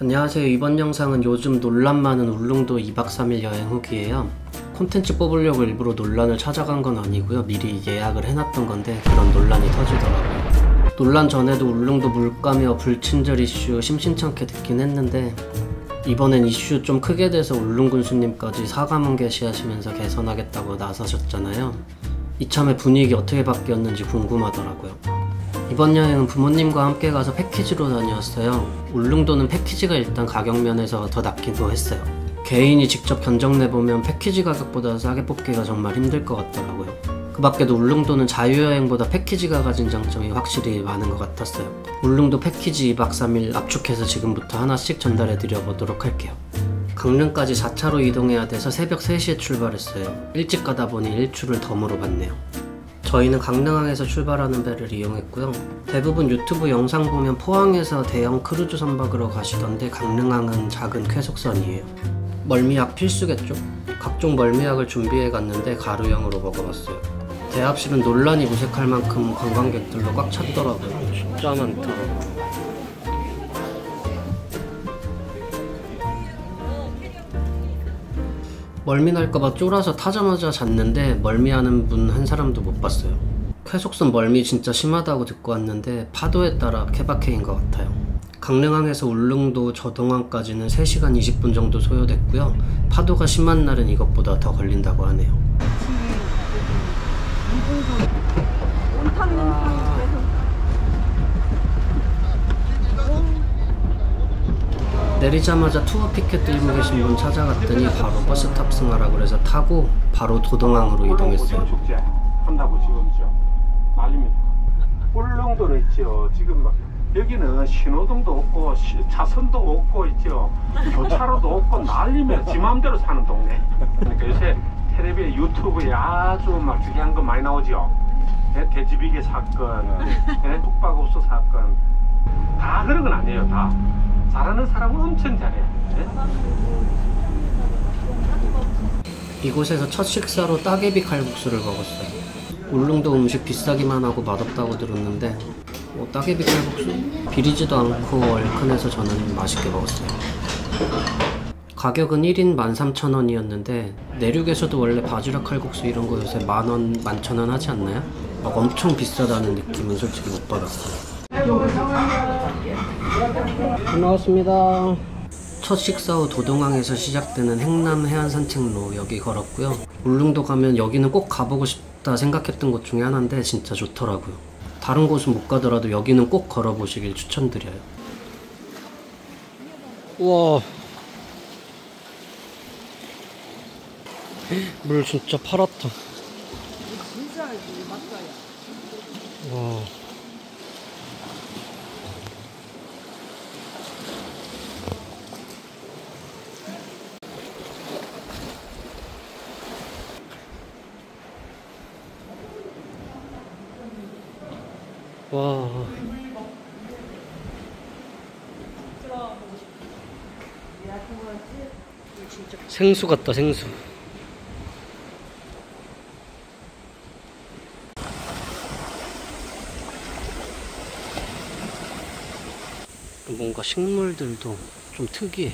안녕하세요. 이번 영상은 요즘 논란 많은 울릉도 2박 3일 여행 후기예요. 콘텐츠 뽑으려고 일부러 논란을 찾아간 건 아니고요. 미리 예약을 해놨던 건데 그런 논란이 터지더라고요. 논란 전에도 울릉도 물가며 불친절 이슈 심심찮게 듣긴 했는데 이번엔 이슈 좀 크게 돼서 울릉군수님까지 사과문 게시하시면서 개선하겠다고 나서셨잖아요. 이참에 분위기 어떻게 바뀌었는지 궁금하더라고요. 이번 여행은 부모님과 함께 가서 패키지로 다녀왔어요. 울릉도는 패키지가 일단 가격 면에서 더 낫기도 했어요. 개인이 직접 견적 내보면 패키지 가격보다 싸게 뽑기가 정말 힘들 것 같더라고요. 그 밖에도 울릉도는 자유여행보다 패키지가 가진 장점이 확실히 많은 것 같았어요. 울릉도 패키지 2박 3일 압축해서 지금부터 하나씩 전달해 드려보도록 할게요. 강릉까지 4차로 이동해야 돼서 새벽 3시에 출발했어요. 일찍 가다 보니 일출을 덤으로 봤네요. 저희는 강릉항에서 출발하는 배를 이용했고요. 대부분 유튜브 영상 보면 포항에서 대형 크루즈 선박으로 가시던데 강릉항은 작은 쾌속선이에요. 멀미약 필수겠죠? 각종 멀미약을 준비해 갔는데 가루형으로 먹어봤어요. 대합실은 논란이 무색할 만큼 관광객들로 꽉 찼더라고요. 진짜 많다. 멀미 날까봐 쫄아서 타자마자 잤는데 멀미하는 분 한 사람도 못 봤어요. 쾌속선 멀미 진짜 심하다고 듣고 왔는데 파도에 따라 케바케인 것 같아요. 강릉항에서 울릉도 저동항까지는 3시간 20분 정도 소요됐고요. 파도가 심한 날은 이것보다 더 걸린다고 하네요. 내리자마자 투어 피켓 들고 계신 분 찾아갔더니 바로 버스 탑승하라고 해서 타고 바로 도동항으로 이동했어요. 축제 한다고 지금 난립니다. 울릉도는 있죠. 지금 막 여기는 신호등도 없고 차선도 없고 있죠. 교차로도 없고 난리면 지 마음대로 사는 동네. 그러니까 요새 텔레비에 유튜브에 아주 막 중요한 거 많이 나오죠. 돼지비계 사건, 북박업소 사건 다 그런 건 아니에요. 다 잘하는 사람은 엄청 잘해요. 네? 이곳에서 첫 식사로 따개비 칼국수를 먹었어요. 울릉도 음식 비싸기만 하고 맛없다고 들었는데 따개비 칼국수? 비리지도 않고 얼큰해서 저는 맛있게 먹었어요. 가격은 1인 13,000원이었는데 내륙에서도 원래 바지락 칼국수 이런 거 요새 만원, 11,000원 하지 않나요? 막 엄청 비싸다는 느낌은 솔직히 못 받았어요. 잘 나왔습니다. 첫 식사 후 도동항에서 시작되는 행남 해안산책로 여기 걸었고요. 울릉도 가면 여기는 꼭 가보고 싶다 생각했던 곳 중에 하나인데 진짜 좋더라고요. 다른 곳은 못 가더라도 여기는 꼭 걸어보시길 추천드려요. 우와, 물 진짜 파랗다. 와. 와. 생수 같다, 생수. 뭔가 식물들도 좀 특이해.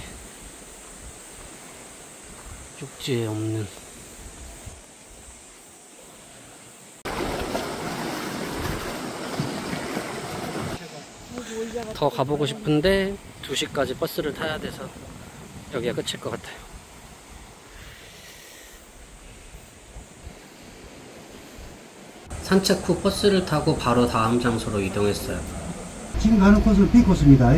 육지에 없는. 더 가보고 싶은데 2시까지 버스를 타야 돼서 여기가 끝일 것 같아요. 산책 후 버스를 타고 바로 다음 장소로 이동했어요. 지금 가는 코스는 B코스입니다.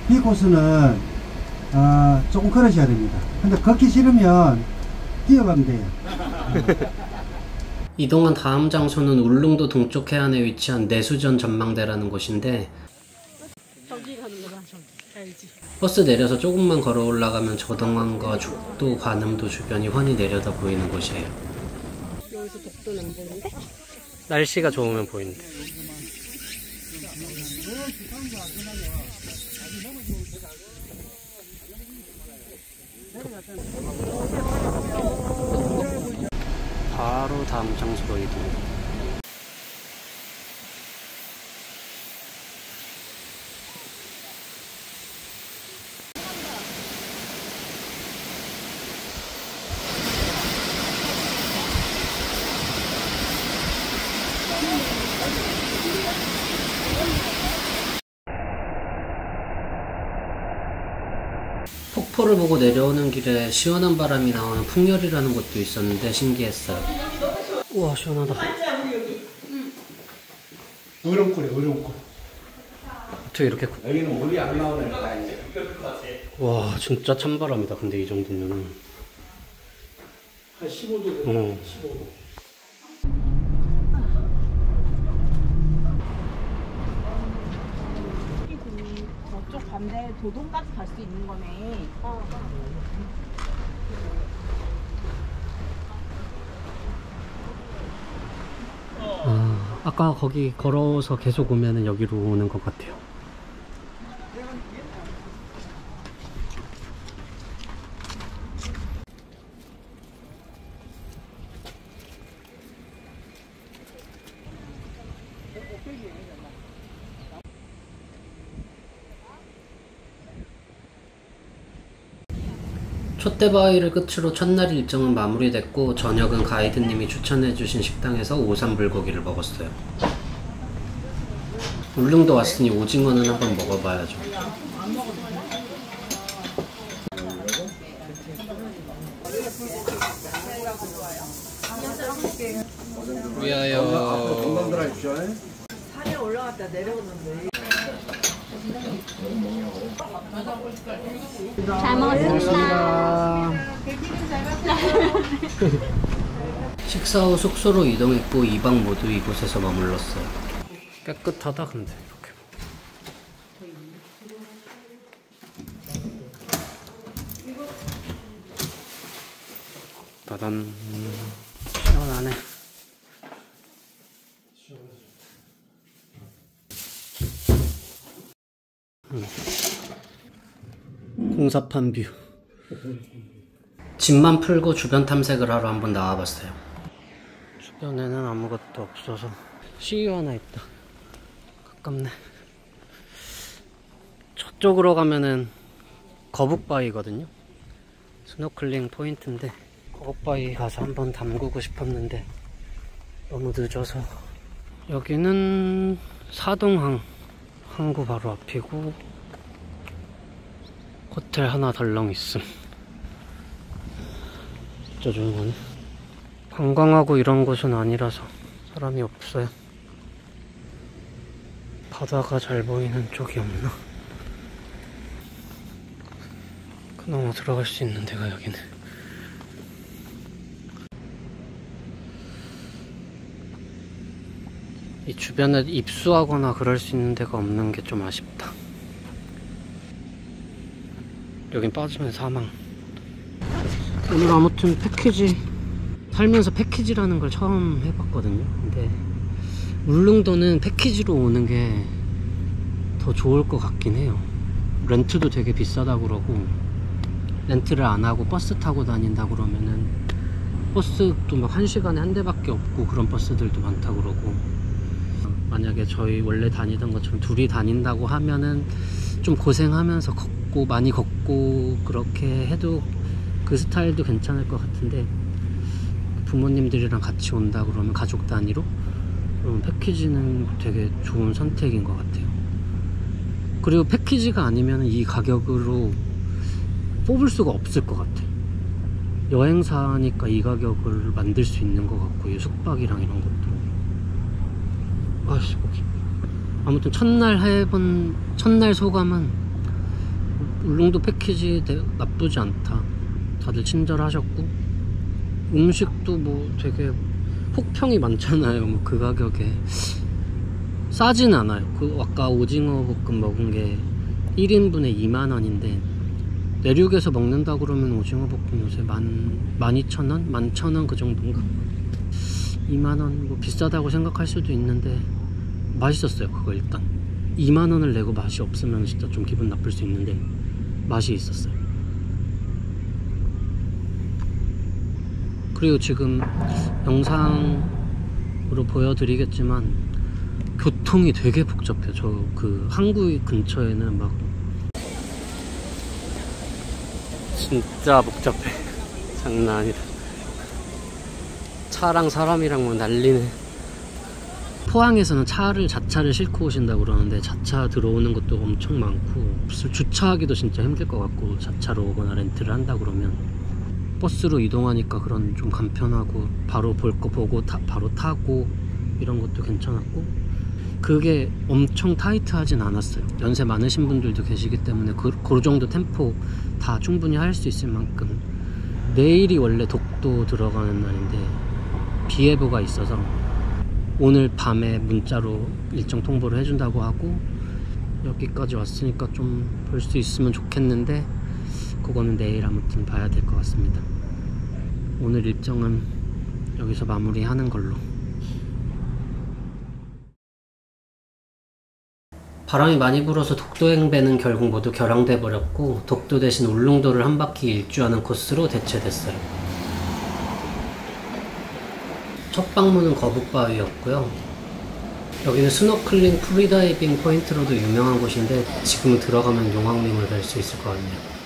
B코스는 조금 걸으셔야 됩니다. 근데 걷기 싫으면 뛰어가면 돼요. 이동한 다음 장소는 울릉도 동쪽 해안에 위치한 내수전 전망대라는 곳인데 저기 가는 거다. 알지. 버스 내려서 조금만 걸어 올라가면 저동항과 죽도, 관음도 주변이 훤히 내려다 보이는 곳이에요. 여기서 독도는 안 보이는데? 날씨가 좋으면 보이는데. 바로 다음 장소로 이동. 폭포를 보고 내려오는 길에 시원한 바람이 나오는 풍열이라는 곳도 있었는데 신기했어요. 우와 시원하다. 어려운꼴이야, 어려운꼴. 어떻게 이렇게 여기는 물이 안 나오네. 와 진짜 찬바람이다. 근데 이 정도면은 한 15도. 15도. 저쪽 반대 도동까지 갈 수 있는 거네. 아까 거기 걸어서 계속 오면은 여기로 오는 것 같아요. 촛대바위를 끝으로 첫날 일정은 마무리됐고 저녁은 가이드님이 추천해주신 식당에서 오삼불고기를 먹었어요. 울릉도 왔으니 오징어는 한번 먹어봐야죠. 위하여. 산에 올라갔다 내려오는데. 잘 먹었습니다. 식사 후 숙소로 이동했고 2박 모두 이곳에서 머물렀어요. 깨끗하다 근데 이렇게. 따단. 시원하네. 공사판 뷰. 짐만 풀고 주변 탐색을 하러 한번 나와봤어요. 주변에는 아무것도 없어서 CU 하나 있다. 가깝네. 저쪽으로 가면은 거북바위거든요. 스노클링 포인트인데 거북바위 가서 한번 담그고 싶었는데 너무 늦어서. 여기는 사동항 항구 바로 앞이고 호텔 하나 덜렁 있음. 진짜 조용하네. 관광하고 이런 곳은 아니라서 사람이 없어요. 바다가 잘 보이는 쪽이 없나? 그나마 들어갈 수 있는 데가 여기네. 이 주변에 입수하거나 그럴 수 있는 데가 없는 게 좀 아쉽다. 여긴 빠지면 사망. 오늘 아무튼 패키지, 살면서 패키지라는 걸 처음 해봤거든요. 근데 울릉도는 패키지로 오는 게 더 좋을 것 같긴 해요. 렌트도 되게 비싸다 그러고, 렌트를 안 하고 버스 타고 다닌다 그러면은 버스도 막 1시간에 한 대밖에 없고 그런 버스들도 많다 그러고, 만약에 저희 원래 다니던 것처럼 둘이 다닌다고 하면은 좀 고생하면서 걷고 많이 걷고 그렇게 해도 그 스타일도 괜찮을 것 같은데, 부모님들이랑 같이 온다 그러면 가족 단위로 그러면 패키지는 되게 좋은 선택인 것 같아요. 그리고 패키지가 아니면 이 가격으로 뽑을 수가 없을 것 같아요. 여행사니까 이 가격을 만들 수 있는 것 같고, 숙박이랑 이런 것도. 아씨, 아무튼 첫날 소감은 울릉도 패키지 나쁘지 않다. 다들 친절하셨고, 음식도 뭐 되게 폭평이 많잖아요. 뭐 그 가격에 싸진 않아요. 그 아까 오징어 볶음 먹은 게 1인분에 2만원인데 내륙에서 먹는다 그러면 오징어 볶음 요새 12,000원? 11,000원 그 정도인가? 2만원 뭐 비싸다고 생각할 수도 있는데 맛있었어요. 그거 일단 2만원을 내고 맛이 없으면 진짜 좀 기분 나쁠 수 있는데 맛이 있었어요. 그리고 지금 영상으로 보여드리겠지만 교통이 되게 복잡해요. 저 그 항구 근처에는 막 진짜 복잡해. 장난 아니다. 차랑 사람이랑 뭐 난리네. 포항에서는 자차를 싣고 오신다고 그러는데 자차 들어오는 것도 엄청 많고 주차하기도 진짜 힘들 것 같고, 자차로 오거나 렌트를 한다 그러면 버스로 이동하니까 그런 좀 간편하고 바로 볼 거 보고 바로 타고 이런 것도 괜찮았고, 그게 엄청 타이트하진 않았어요. 연세 많으신 분들도 계시기 때문에 그 정도 템포 다 충분히 할 수 있을 만큼. 내일이 원래 독도 들어가는 날인데 비 예보가 있어서 오늘 밤에 문자로 일정 통보를 해준다고 하고, 여기까지 왔으니까 좀 볼 수 있으면 좋겠는데 그거는 내일 아무튼 봐야 될 것 같습니다. 오늘 일정은 여기서 마무리하는 걸로. 바람이 많이 불어서 독도 행배는 결국 모두 결항돼 버렸고, 독도 대신 울릉도를 한 바퀴 일주하는 코스로 대체됐어요. 첫 방문은 거북바위였고요. 여기는 스노클링, 프리다이빙 포인트로도 유명한 곳인데 지금 들어가면 용왕님을 뵐 수 있을 것 같네요.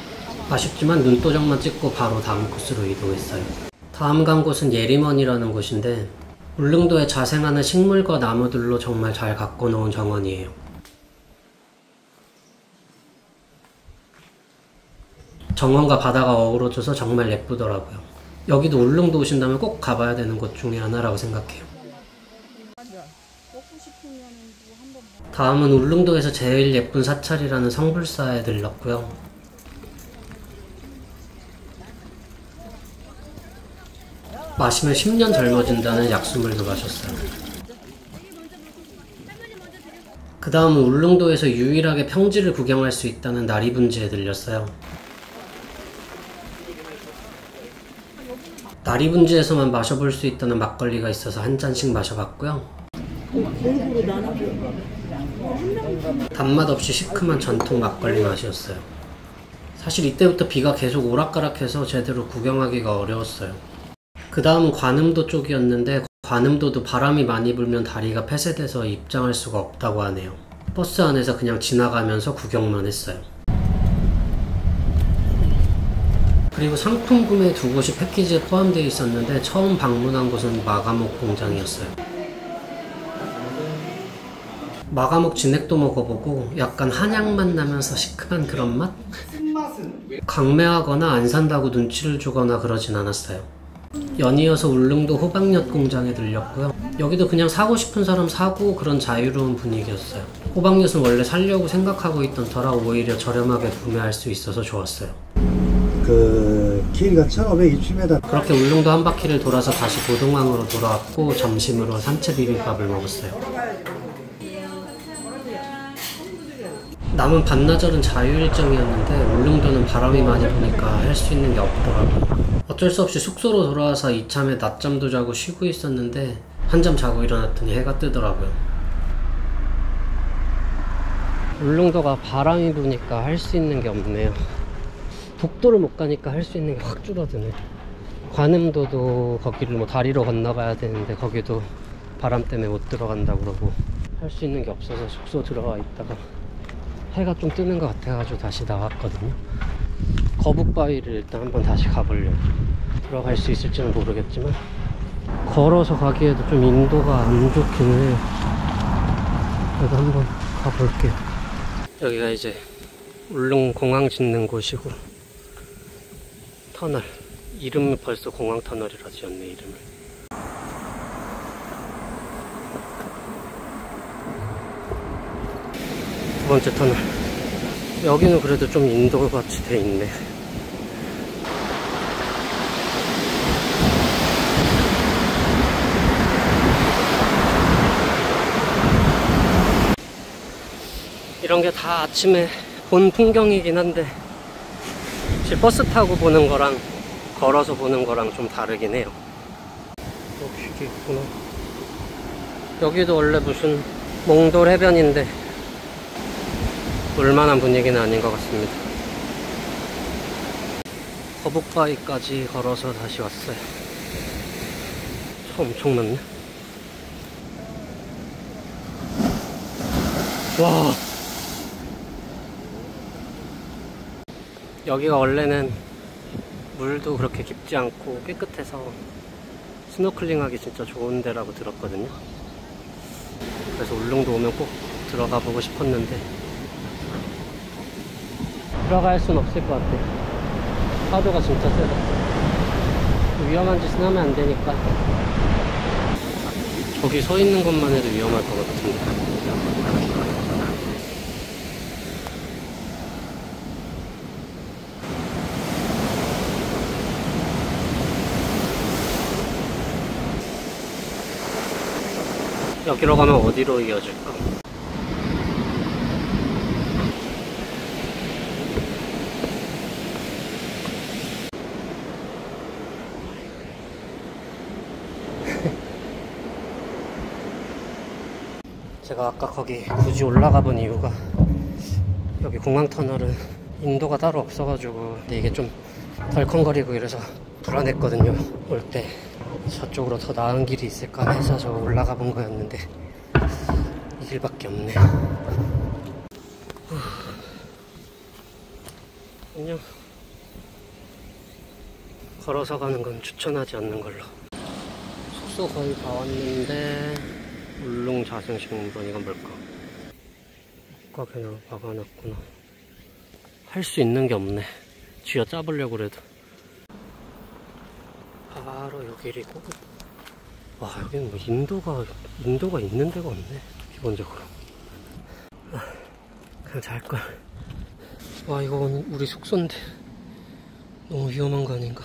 아쉽지만 눈도장만 찍고 바로 다음 코스로 이동했어요. 다음 간 곳은 예림원이라는 곳인데 울릉도에 자생하는 식물과 나무들로 정말 잘 가꿔 놓은 정원이에요. 정원과 바다가 어우러져서 정말 예쁘더라고요. 여기도 울릉도 오신다면 꼭 가봐야 되는 곳 중에 하나라고 생각해요. 다음은 울릉도에서 제일 예쁜 사찰이라는 성불사에 들렀고요. 마시면 10년 젊어진다는 약수물도 마셨어요. 그 다음은 울릉도에서 유일하게 평지를 구경할 수 있다는 나리분지에 들렸어요. 나리분지에서만 마셔볼 수 있다는 막걸리가 있어서 한 잔씩 마셔봤고요. 단맛 없이 시큼한 전통 막걸리 맛이었어요. 사실 이때부터 비가 계속 오락가락해서 제대로 구경하기가 어려웠어요. 그 다음은 관음도 쪽이었는데 관음도도 바람이 많이 불면 다리가 폐쇄돼서 입장할 수가 없다고 하네요. 버스 안에서 그냥 지나가면서 구경만 했어요. 그리고 상품 구매 2곳이 패키지에 포함되어 있었는데 처음 방문한 곳은 마가목 공장이었어요. 마가목 진액도 먹어보고 약간 한약맛 나면서 시큼한 그런 맛? 강매하거나 안 산다고 눈치를 주거나 그러진 않았어요. 연이어서 울릉도 호박엿 공장에 들렸고요. 여기도 그냥 사고 싶은 사람 사고 그런 자유로운 분위기였어요. 호박엿은 원래 살려고 생각하고 있던 터라 오히려 저렴하게 구매할 수 있어서 좋았어요. 길이가 1520m. 그렇게 울릉도 한 바퀴를 돌아서 다시 도동항으로 돌아왔고 점심으로 산채 비빔밥을 먹었어요. 남은 반나절은 자유일정이었는데 울릉도는 바람이 많이 부니까 할 수 있는 게 없더라고요. 어쩔 수 없이 숙소로 돌아와서 이참에 낮잠도 자고 쉬고 있었는데 한잠 자고 일어났더니 해가 뜨더라고요. 울릉도가 바람이 부니까 할 수 있는 게 없네요. 독도를 못 가니까 할 수 있는 게 확 줄어드네. 관음도도 거기를 뭐 다리로 건너가야 되는데 거기도 바람 때문에 못 들어간다 그러고 할 수 있는 게 없어서 숙소 들어가 있다가 해가 좀 뜨는 것 같아가지고 다시 나왔거든요. 거북바위를 일단 한번 다시 가보려고. 들어갈 수 있을지는 모르겠지만 걸어서 가기에도 좀 인도가 안 좋긴 해요. 그래도 한번 가볼게요. 여기가 이제 울릉 공항 짓는 곳이고 터널, 이름이 벌써 공항 터널이라 지었네 이름을. 두 번째 터널. 여기는 그래도 좀 인도같이 돼 있네. 이런 게 다 아침에 본 풍경이긴 한데 사실 버스 타고 보는 거랑 걸어서 보는 거랑 좀 다르긴 해요. 이게 있구나. 여기도 원래 무슨 몽돌 해변인데 볼만한 분위기는 아닌 것 같습니다. 거북바위까지 걸어서 다시 왔어요. 차 엄청 많네. 와, 여기가 원래는 물도 그렇게 깊지 않고 깨끗해서 스노클링 하기 진짜 좋은 데라고 들었거든요. 그래서 울릉도 오면 꼭 들어가 보고 싶었는데 들어갈 순 없을 것 같아. 파도가 진짜 세서 위험한 짓은 하면 안 되니까. 저기 서 있는 것만 해도 위험할 것 같은데. 여기로 가면 어디로 이어질까? 제가 아까 거기 굳이 올라가 본 이유가 여기 공항터널은 인도가 따로 없어가지고 근데 이게 좀 덜컹거리고 이래서 불안했거든요. 올 때 저쪽으로 더 나은 길이 있을까 해서 저 올라가 본 거였는데 이 길밖에 없네. 그냥 걸어서 가는 건 추천하지 않는 걸로. 숙소 거의 다 왔는데 울릉 자생식물원 이건 뭘까? 아까 그냥 막아놨구나. 할 수 있는 게 없네. 쥐어 짜보려고 그래도. 바로 요 길이고. 와, 여기는 뭐 인도가 있는 데가 없네 기본적으로. 그냥 잘걸. 와, 이거 우리 숙소인데 너무 위험한 거 아닌가?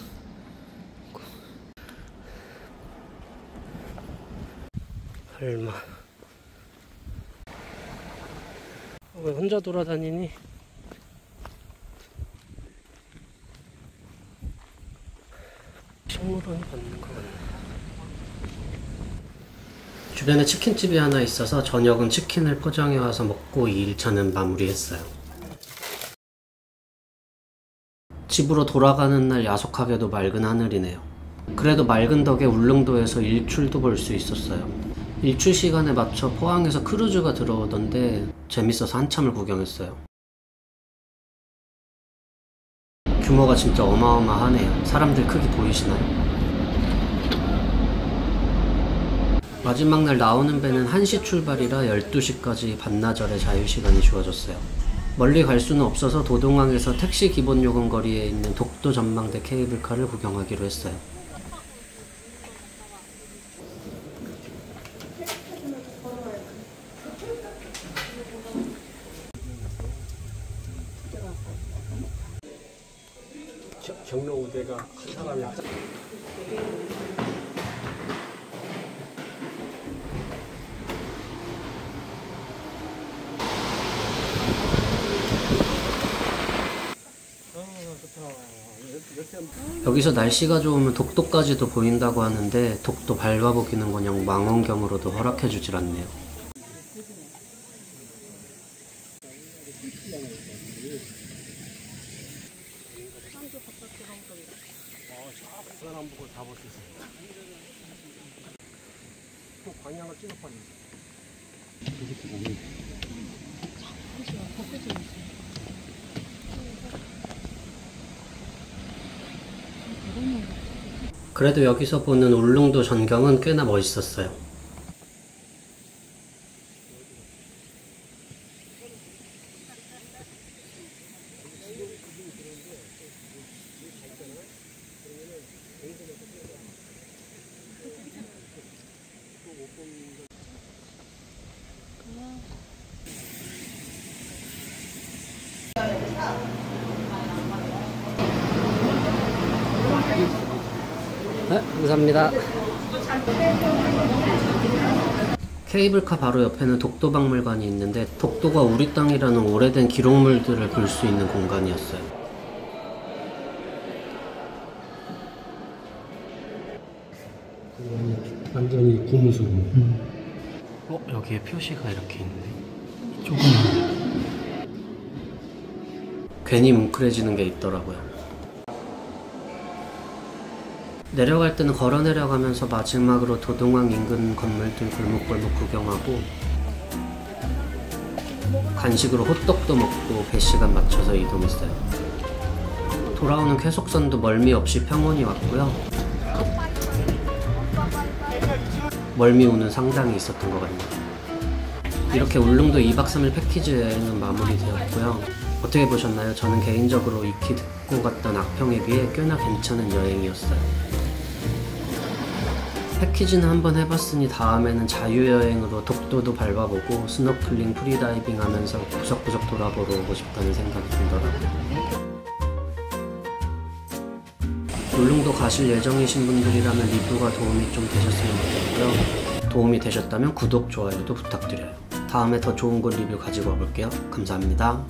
설마. 왜 혼자 돌아다니니? 식물원이 받는 거 같네. 주변에 치킨집이 하나 있어서 저녁은 치킨을 포장해 와서 먹고 2일차는 마무리했어요. 집으로 돌아가는 날 야속하게도 맑은 하늘이네요. 그래도 맑은 덕에 울릉도에서 일출도 볼 수 있었어요. 일출 시간에 맞춰 포항에서 크루즈가 들어오던데 재밌어서 한참을 구경했어요. 규모가 진짜 어마어마하네요. 사람들 크기 보이시나요? 마지막 날 나오는 배는 1시 출발이라 12시까지 반나절의 자유시간이 주어졌어요. 멀리 갈 수는 없어서 도동항에서 택시 기본 요금 거리에 있는 독도 전망대 케이블카를 구경하기로 했어요. 경로우대가 한 사람이 여기서 날씨가 좋으면 독도까지도 보인다고 하는데 독도 밟아보기는 그냥 망원경으로도 허락해주질 않네요. 사람 보고 다 볼 수 있어요. 또 방향을 찍어버리네. 그래도 여기서 보는 울릉도 전경은 꽤나 멋있었어요. 네, 감사합니다. 케이블카 바로 옆에는 독도박물관이 있는데 독도가 우리 땅이라는 오래된 기록물들을 볼 수 있는 공간이었어요. 완전히 고무수. 여기에 표시가 이렇게 있네. 조금 괜히 뭉클해지는 게 있더라고요. 내려갈 때는 걸어 내려가면서 마지막으로 도동항 인근 건물들 골목골목 구경하고 간식으로 호떡도 먹고 배 시간 맞춰서 이동했어요. 돌아오는 쾌속선도 멀미 없이 평온히 왔고요. 멀미 운은 상당히 있었던 것 같네요. 이렇게 울릉도 2박 3일 패키지 여행은 마무리되었고요. 어떻게 보셨나요? 저는 개인적으로 익히 듣고 갔던 악평에 비해 꽤나 괜찮은 여행이었어요. 패키지는 한번 해봤으니 다음에는 자유여행으로 독도도 밟아보고 스노클링, 프리다이빙 하면서 구석구석 돌아보러 오고 싶다는 생각이 들더라고요. 울릉도 가실 예정이신 분들이라면 리뷰가 도움이 좀 되셨으면 좋겠고요. 도움이 되셨다면 구독, 좋아요도 부탁드려요. 다음에 더 좋은 곳 리뷰 가지고 와볼게요. 감사합니다.